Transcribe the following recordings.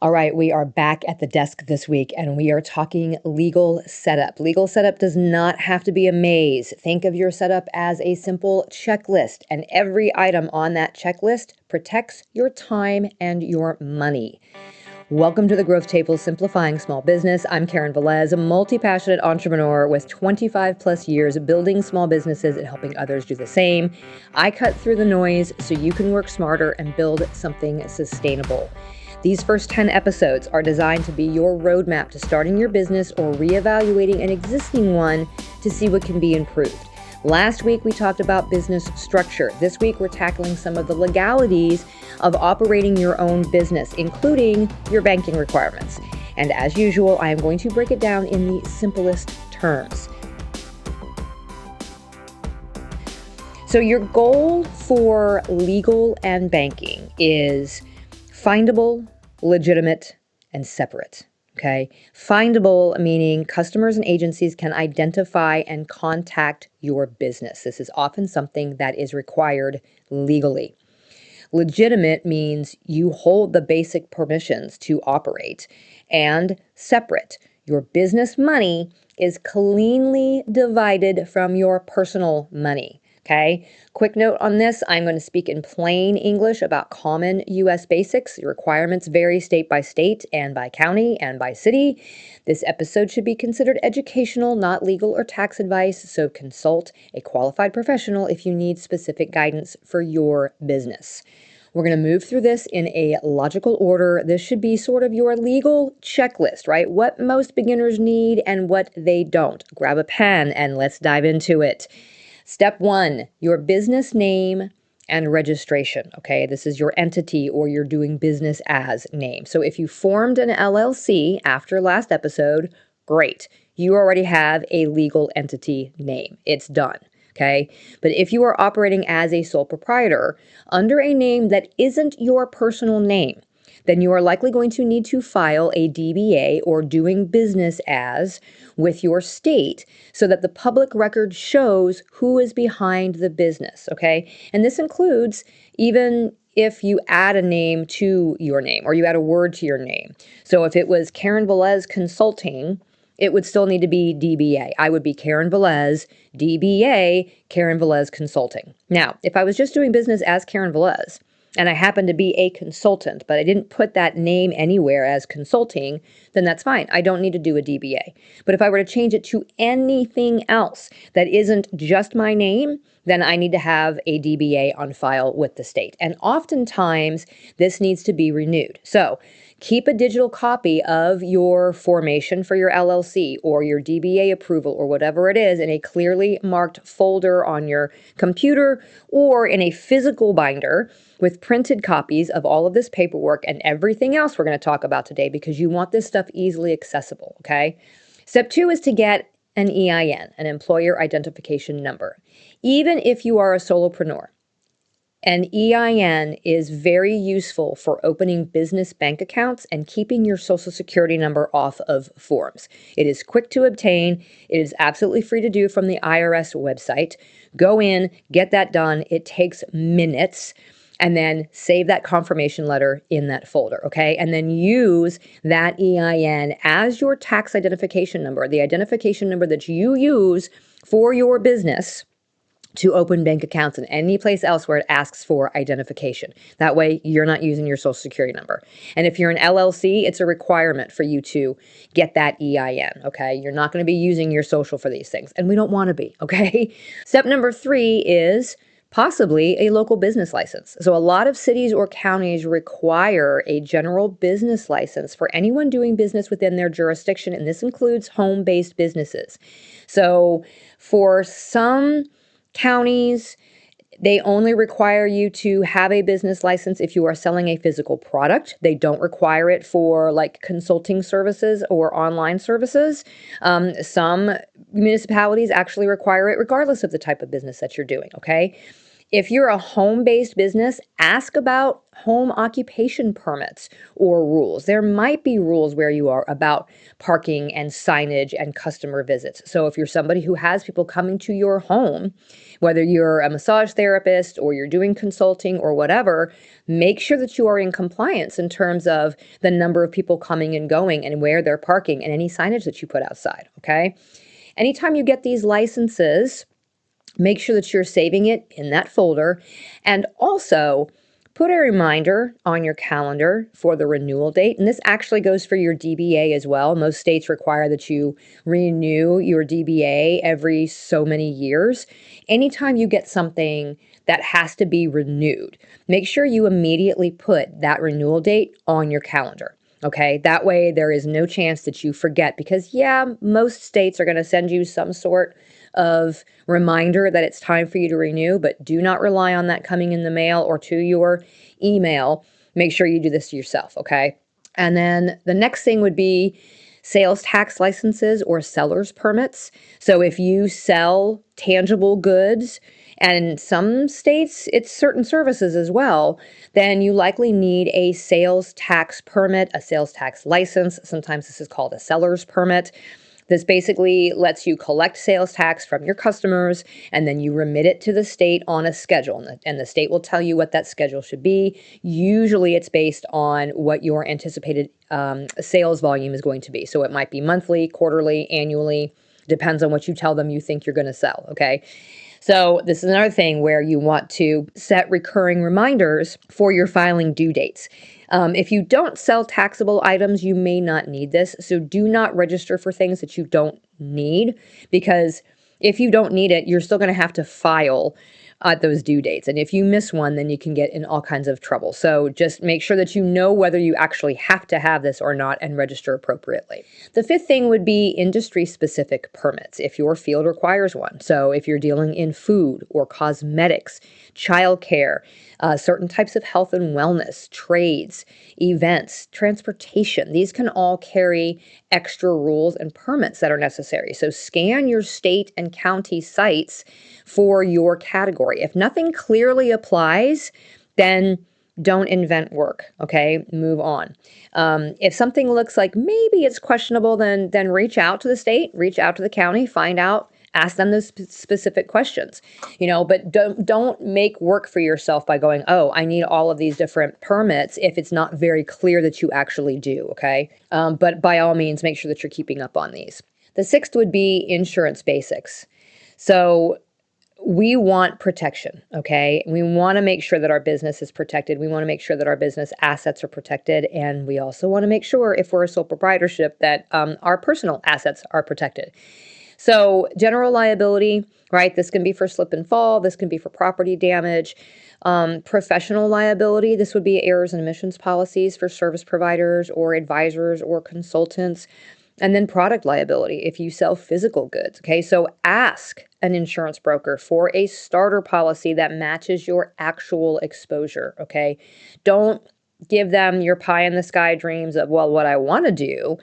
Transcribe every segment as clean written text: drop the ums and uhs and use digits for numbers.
All right, we are back at the desk this week and we are talking legal setup. Legal setup does not have to be a maze. Think of your setup as a simple checklist, and every item on that checklist protects your time and your money. Welcome to the Growth Table, Simplifying Small Business. I'm Karen Velez, a multi-passionate entrepreneur with 25 plus years building small businesses and helping others do the same. I cut through the noise so you can work smarter and build something sustainable. These first 10 episodes are designed to be your roadmap to starting your business or reevaluating an existing one to see what can be improved. Last week, we talked about business structure. This week, we're tackling some of the legalities of operating your own business, including your banking requirements. And as usual, I am going to break it down in the simplest terms. So your goal for legal and banking is findable, legitimate, and separate. Okay. Findable, meaning customers and agencies can identify and contact your business. This is often something that is required legally. Legitimate means you hold the basic permissions to operate. And separate, your business money is cleanly divided from your personal money. Okay, quick note on this. I'm going to speak in plain English about common U.S. basics. The requirements vary state by state and by county and by city. This episode should be considered educational, not legal or tax advice, so consult a qualified professional if you need specific guidance for your business. We're going to move through this in a logical order. This should be sort of your legal checklist, right? What most beginners need and what they don't. Grab a pen and let's dive into it. Step 1, your business name and registration. Okay, this is your entity or you're doing business as name. So if you formed an LLC after last episode, great. You already have a legal entity name. It's done. Okay, but if you are operating as a sole proprietor under a name that isn't your personal name, then you are likely going to need to file a DBA or doing business as with your state so that the public record shows who is behind the business, okay? And this includes even if you add a name to your name or you add a word to your name. So if it was Karen Velez Consulting, it would still need to be DBA. I would be Karen Velez, DBA, Karen Velez Consulting. Now, if I was just doing business as Karen Velez, and I happen to be a consultant, but I didn't put that name anywhere as consulting, then that's fine. I don't need to do a DBA. But if I were to change it to anything else that isn't just my name, then I need to have a DBA on file with the state. And oftentimes, this needs to be renewed. So keep a digital copy of your formation for your LLC or your DBA approval or whatever it is in a clearly marked folder on your computer or in a physical binder with printed copies of all of this paperwork and everything else we're going to talk about today because you want this stuff easily accessible, okay? Step 2 is to get an EIN, an employer identification number. Even if you are a solopreneur, an EIN is very useful for opening business bank accounts and keeping your social security number off of forms. It is quick to obtain. It is absolutely free to do from the IRS website. Go in, get that done. It takes minutes. And then save that confirmation letter in that folder, okay? And then use that EIN as your tax identification number, the identification number that you use for your business to open bank accounts in any place else where it asks for identification. That way, you're not using your social security number. And if you're an LLC, it's a requirement for you to get that EIN, okay? You're not going to be using your social for these things, and we don't want to be, okay? Step number 3 is possibly a local business license. So a lot of cities or counties require a general business license for anyone doing business within their jurisdiction, and this includes home-based businesses. So for some counties, they only require you to have a business license if you are selling a physical product. They don't require it for like consulting services or online services. Some municipalities actually require it regardless of the type of business that you're doing, okay? If you're a home-based business, ask about home occupation permits or rules. There might be rules where you are about parking and signage and customer visits. So if you're somebody who has people coming to your home, whether you're a massage therapist or you're doing consulting or whatever, make sure that you are in compliance in terms of the number of people coming and going and where they're parking and any signage that you put outside, okay? Anytime you get these licenses, make sure that you're saving it in that folder, and also put a reminder on your calendar for the renewal date. And this actually goes for your DBA as well. Most states require that you renew your DBA every so many years. Anytime you get something that has to be renewed, make sure you immediately put that renewal date on your calendar. Okay, that way there is no chance that you forget, because yeah, most states are going to send you some sort of reminder that it's time for you to renew, but do not rely on that coming in the mail or to your email. Make sure you do this yourself, okay? And then the next thing would be sales tax licenses or seller's permits. So if you sell tangible goods, and in some states it's certain services as well, then you likely need a sales tax permit, a sales tax license. Sometimes this is called a seller's permit. This basically lets you collect sales tax from your customers, and then you remit it to the state on a schedule. And the state will tell you what that schedule should be. Usually it's based on what your anticipated sales volume is going to be. So it might be monthly, quarterly, annually, depends on what you tell them you think you're going to sell, okay? So this is another thing where you want to set recurring reminders for your filing due dates. If you don't sell taxable items, you may not need this. So do not register for things that you don't need, because if you don't need it, you're still going to have to file at those due dates. And if you miss one, then you can get in all kinds of trouble. So just make sure that you know whether you actually have to have this or not and register appropriately. The fifth thing would be industry-specific permits if your field requires one. So if you're dealing in food or cosmetics, childcare, certain types of health and wellness, trades, events, transportation, these can all carry extra rules and permits that are necessary. So scan your state and county sites for your category. If nothing clearly applies, then don't invent work, okay? Move on. If something looks like maybe it's questionable, then reach out to the state, reach out to the county, find out, ask them those specific questions, but don't make work for yourself by going, oh, I need all of these different permits if it's not very clear that you actually do, okay? But by all means, make sure that you're keeping up on these. The sixth would be insurance basics. So we want protection, okay? We want to make sure that our business is protected. We want to make sure that our business assets are protected. And we also want to make sure, if we're a sole proprietorship, that our personal assets are protected. So general liability, right? This can be for slip and fall. This can be for property damage. Professional liability, this would be errors and omissions policies for service providers or advisors or consultants. And then product liability, if you sell physical goods, okay? So ask an insurance broker for a starter policy that matches your actual exposure, okay? Don't give them your pie in the sky dreams of, well, what I want to do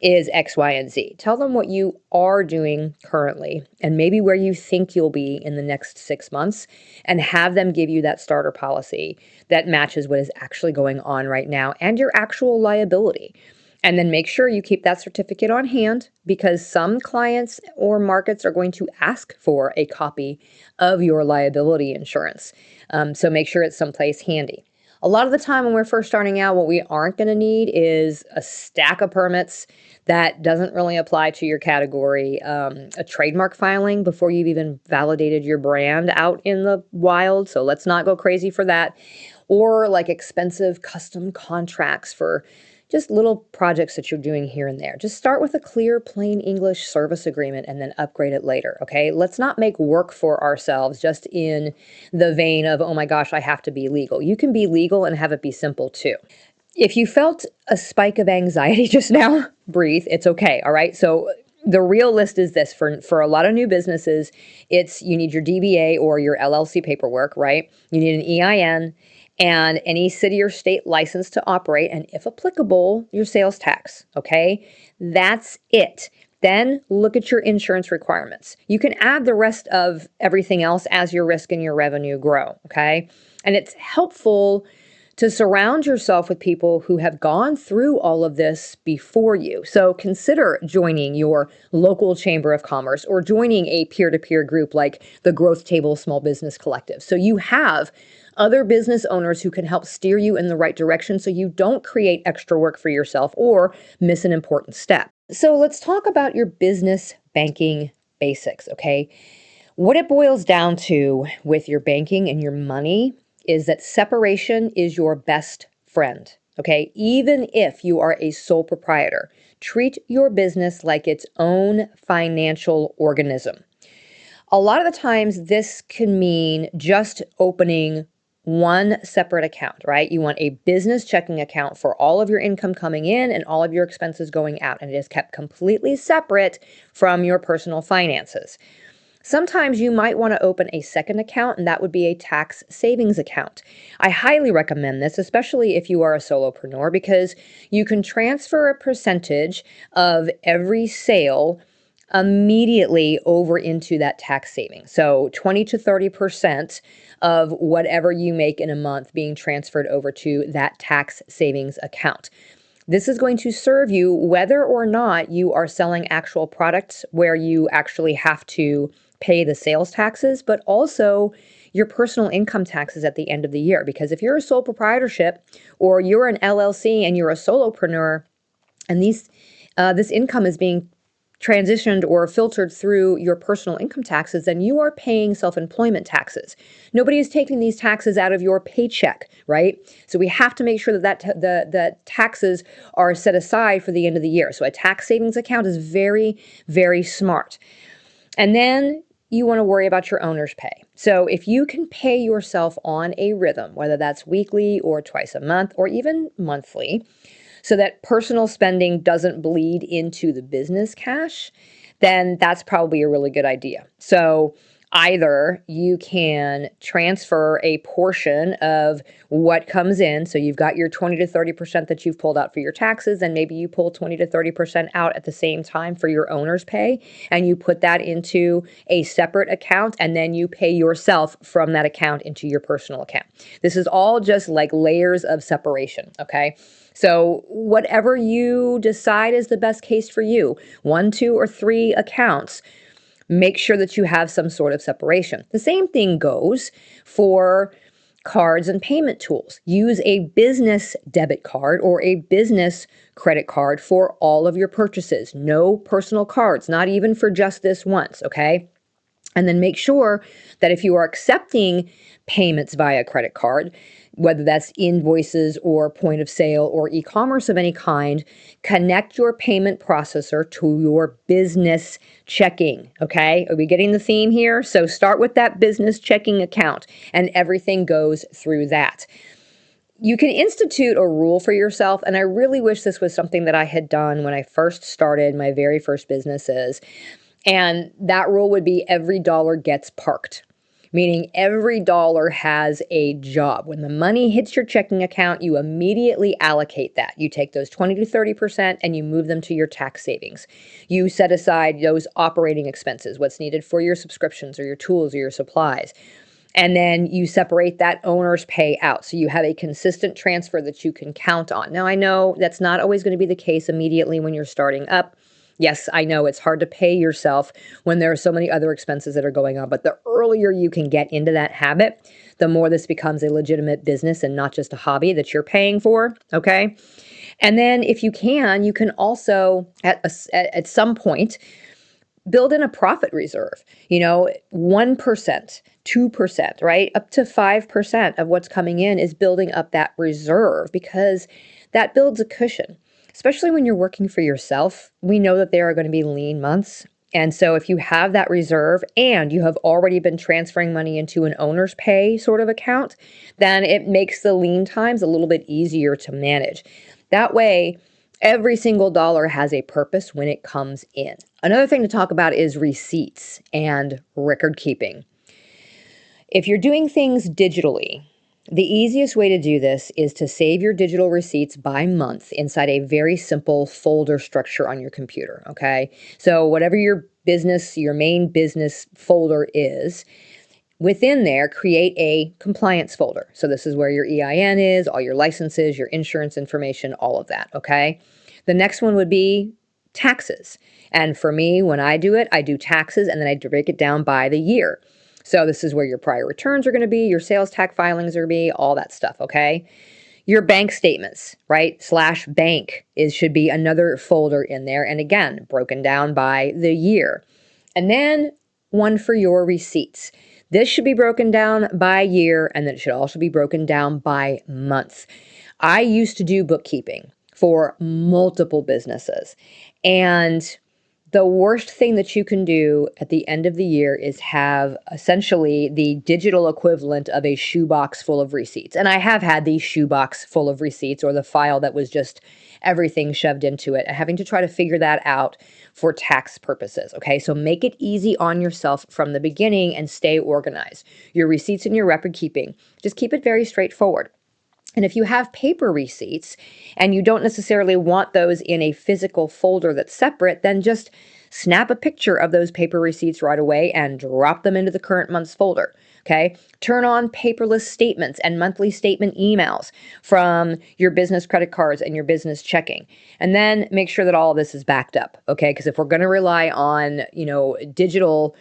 is X, Y, and Z. Tell them what you are doing currently and maybe where you think you'll be in the next 6 months, and have them give you that starter policy that matches what is actually going on right now and your actual liability. And then make sure you keep that certificate on hand, because some clients or markets are going to ask for a copy of your liability insurance. So make sure it's someplace handy. A lot of the time when we're first starting out, what we aren't going to need is a stack of permits that doesn't really apply to your category, a trademark filing before you've even validated your brand out in the wild. So let's not go crazy for that. Or like expensive custom contracts for just little projects that you're doing here and there. Just start with a clear, plain English service agreement and then upgrade it later, okay? Let's not make work for ourselves just in the vein of, oh my gosh, I have to be legal. You can be legal and have it be simple too. If you felt a spike of anxiety just now, breathe, it's okay, all right? So the real list is this. For a lot of new businesses, it's you need your DBA or your LLC paperwork, right? You need an EIN, and any city or state license to operate, and if applicable, your sales tax, okay? That's it. Then look at your insurance requirements. You can add the rest of everything else as your risk and your revenue grow, okay? And it's helpful to surround yourself with people who have gone through all of this before you. So consider joining your local chamber of commerce or joining a peer-to-peer group like the Growth Table Small Business Collective. So you have other business owners who can help steer you in the right direction so you don't create extra work for yourself or miss an important step. So let's talk about your business banking basics, okay? What it boils down to with your banking and your money is that separation is your best friend, okay? Even if you are a sole proprietor, treat your business like its own financial organism. A lot of the times, this can mean just opening one separate account, right? You want a business checking account for all of your income coming in and all of your expenses going out, and it is kept completely separate from your personal finances. Sometimes you might want to open a second account, and that would be a tax savings account. I highly recommend this, especially if you are a solopreneur, because you can transfer a percentage of every sale immediately over into that tax savings. So 20 to 30% of whatever you make in a month being transferred over to that tax savings account. This is going to serve you whether or not you are selling actual products where you actually have to pay the sales taxes, but also your personal income taxes at the end of the year. Because if you're a sole proprietorship or you're an LLC and you're a solopreneur and this income is being transitioned or filtered through your personal income taxes, then you are paying self-employment taxes. Nobody is taking these taxes out of your paycheck, right? So we have to make sure that, the taxes are set aside for the end of the year. So a tax savings account is very, very smart. And then you want to worry about your owner's pay. So if you can pay yourself on a rhythm, whether that's weekly or twice a month or even monthly, so that personal spending doesn't bleed into the business cash, then that's probably a really good idea. So either you can transfer a portion of what comes in. So you've got your 20 to 30% that you've pulled out for your taxes, and maybe you pull 20 to 30% out at the same time for your owner's pay, and you put that into a separate account, and then you pay yourself from that account into your personal account. This is all just like layers of separation, okay? So whatever you decide is the best case for you, 1, 2, or 3 accounts, make sure that you have some sort of separation. The same thing goes for cards and payment tools. Use a business debit card or a business credit card for all of your purchases. No personal cards, not even for just this once, okay? And then make sure that if you are accepting payments via credit card, whether that's invoices or point of sale or e-commerce of any kind, connect your payment processor to your business checking, okay? Are we getting the theme here? So start with that business checking account and everything goes through that. You can institute a rule for yourself, and I really wish this was something that I had done when I first started my very first businesses. And that rule would be every dollar gets parked, meaning every dollar has a job. When the money hits your checking account, you immediately allocate that. You take those 20 to 30% and you move them to your tax savings. You set aside those operating expenses, what's needed for your subscriptions or your tools or your supplies. And then you separate that owner's pay out. So you have a consistent transfer that you can count on. Now, I know that's not always going to be the case immediately when you're starting up. Yes, I know it's hard to pay yourself when there are so many other expenses that are going on, but the earlier you can get into that habit, the more this becomes a legitimate business and not just a hobby that you're paying for, okay? And then if you can also, at some point, build in a profit reserve, 1%, 2%, right? Up to 5% of what's coming in is building up that reserve because that builds a cushion. Especially when you're working for yourself, we know that there are going to be lean months. And so if you have that reserve and you have already been transferring money into an owner's pay sort of account, then it makes the lean times a little bit easier to manage. That way, every single dollar has a purpose when it comes in. Another thing to talk about is receipts and record keeping. If you're doing things digitally, The easiest way to do this is to save your digital receipts by month inside a very simple folder structure on your computer, okay? So whatever your business, your main business folder is, within there, create a compliance folder. So this is where your EIN is, all your licenses, your insurance information, all of that, okay? The next one would be taxes. And for me, when I do it, I do taxes and then I break it down by the year. So this is where your prior returns are going to be, your sales tax filings are going to be, all that stuff, okay? Your bank statements, right? Slash bank should be another folder in there. And again, broken down by the year. And then one for your receipts. This should be broken down by year, and then it should also be broken down by month. I used to do bookkeeping for multiple businesses, and the worst thing that you can do at the end of the year is have essentially the digital equivalent of a shoebox full of receipts. And I have had the shoebox full of receipts, or the file that was just everything shoved into it, and having to try to figure that out for tax purposes. Okay, so make it easy on yourself from the beginning and stay organized. Your receipts and your record keeping, just keep it very straightforward. And if you have paper receipts and you don't necessarily want those in a physical folder that's separate, then just snap a picture of those paper receipts right away and drop them into the current month's folder. Okay. Turn on paperless statements and monthly statement emails from your business credit cards and your business checking. And then make sure that all of this is backed up. Okay. Because if we're going to rely on, digital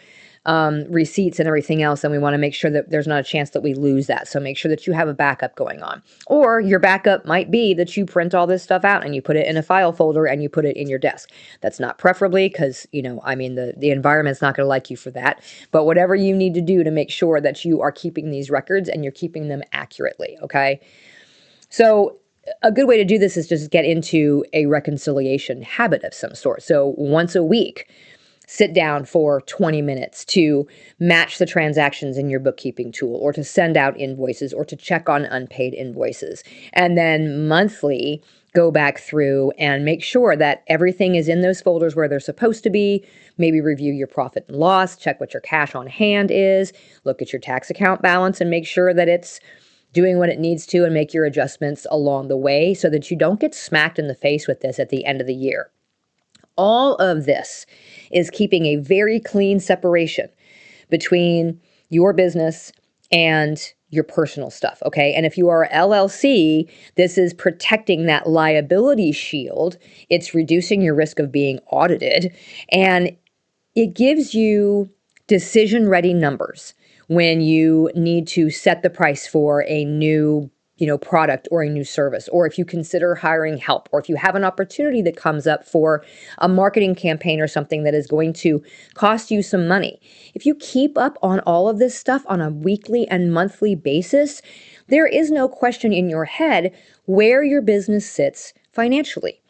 receipts and everything else, then we want to make sure that there's not a chance that we lose that. So make sure that you have a backup going on. Or your backup might be that you print all this stuff out and you put it in a file folder and you put it in your desk. That's not preferably because, the environment's not going to like you for that. But whatever you need to do to make sure that you are keeping these records and you're keeping them accurately, okay? So a good way to do this is just get into a reconciliation habit of some sort. So once a week, sit down for 20 minutes to match the transactions in your bookkeeping tool, or to send out invoices, or to check on unpaid invoices. And then monthly, go back through and make sure that everything is in those folders where they're supposed to be. Maybe review your profit and loss, check what your cash on hand is, look at your tax account balance and make sure that it's doing what it needs to, and make your adjustments along the way so that you don't get smacked in the face with this at the end of the year. All of this is keeping a very clean separation between your business and your personal stuff, okay? And if you are LLC, this is protecting that liability shield. It's reducing your risk of being audited, and it gives you decision-ready numbers when you need to set the price for a new product or a new service, or if you consider hiring help, or if you have an opportunity that comes up for a marketing campaign or something that is going to cost you some money. If you keep up on all of this stuff on a weekly and monthly basis, there is no question in your head where your business sits financially.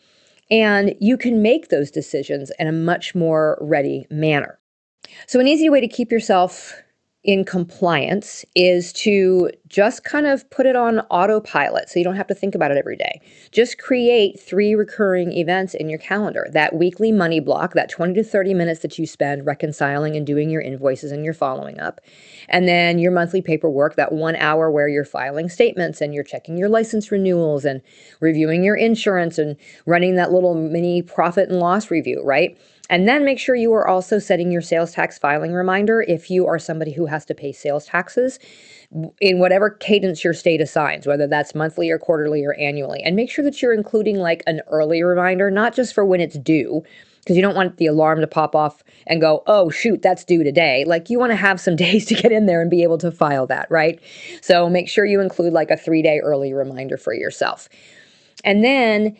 And you can make those decisions in a much more ready manner. So an easy way to keep yourself in compliance is to just kind of put it on autopilot so you don't have to think about it every day. Just create 3 recurring events in your calendar. That weekly money block, that 20 to 30 minutes that you spend reconciling and doing your invoices and you're following up. And then your monthly paperwork, that 1 hour where you're filing statements and you're checking your license renewals and reviewing your insurance and running that little mini profit and loss review, right? And then make sure you are also setting your sales tax filing reminder if you are somebody who has to pay sales taxes in whatever cadence your state assigns, whether that's monthly or quarterly or annually. And make sure that you're including like an early reminder, not just for when it's due, because you don't want the alarm to pop off and go, oh, shoot, that's due today. Like you want to have some days to get in there and be able to file that, right? So make sure you include like a 3-day early reminder for yourself. And then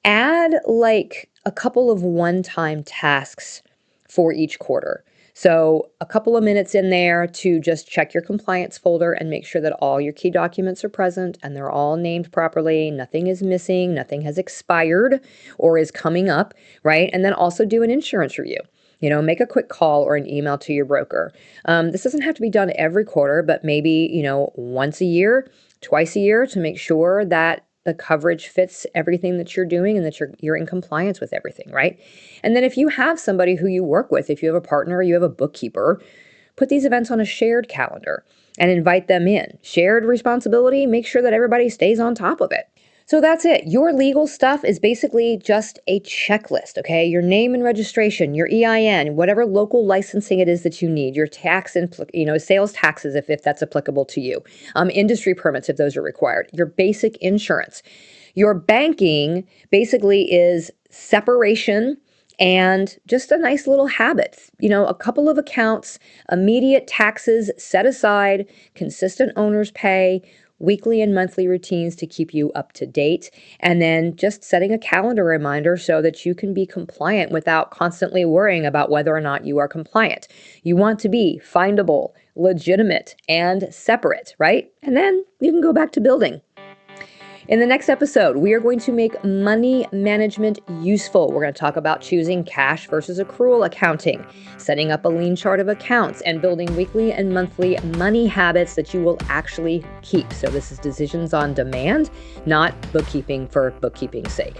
add like a couple of one-time tasks for each quarter. So a couple of minutes in there to just check your compliance folder and make sure that all your key documents are present and they're all named properly. Nothing is missing, nothing has expired or is coming up, right? And then also do an insurance review. Make a quick call or an email to your broker. This doesn't have to be done every quarter, but maybe, once a year, twice a year to make sure that the coverage fits everything that you're doing and that you're in compliance with everything, right? And then if you have somebody who you work with, if you have a partner or you have a bookkeeper, put these events on a shared calendar. and invite them in. Shared responsibility, make sure that everybody stays on top of it. So that's it. Your legal stuff is basically just a checklist, okay? Your name and registration, your EIN, whatever local licensing it is that you need, your tax and, sales taxes if that's applicable to you, industry permits if those are required, your basic insurance. Your banking basically is separation and just a nice little habit, a couple of accounts, immediate taxes set aside, consistent owner's pay, weekly and monthly routines to keep you up to date, and then just setting a calendar reminder so that you can be compliant without constantly worrying about whether or not you are compliant. You want to be findable, legitimate, and separate, right? And then you can go back to building. In the next episode, we are going to make money management useful. We're going to talk about choosing cash versus accrual accounting, setting up a lean chart of accounts, and building weekly and monthly money habits that you will actually keep. So this is decisions on demand, not bookkeeping for bookkeeping's sake.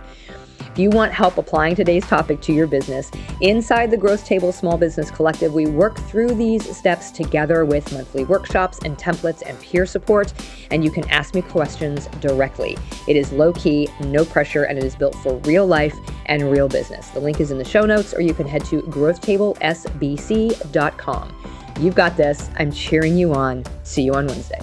If you want help applying today's topic to your business, inside the Growth Table Small Business Collective, we work through these steps together with monthly workshops and templates and peer support, and you can ask me questions directly. It is low-key, no pressure, and it is built for real life and real business. The link is in the show notes, or you can head to growthtablesbc.com. You've got this. I'm cheering you on. See you on Wednesday.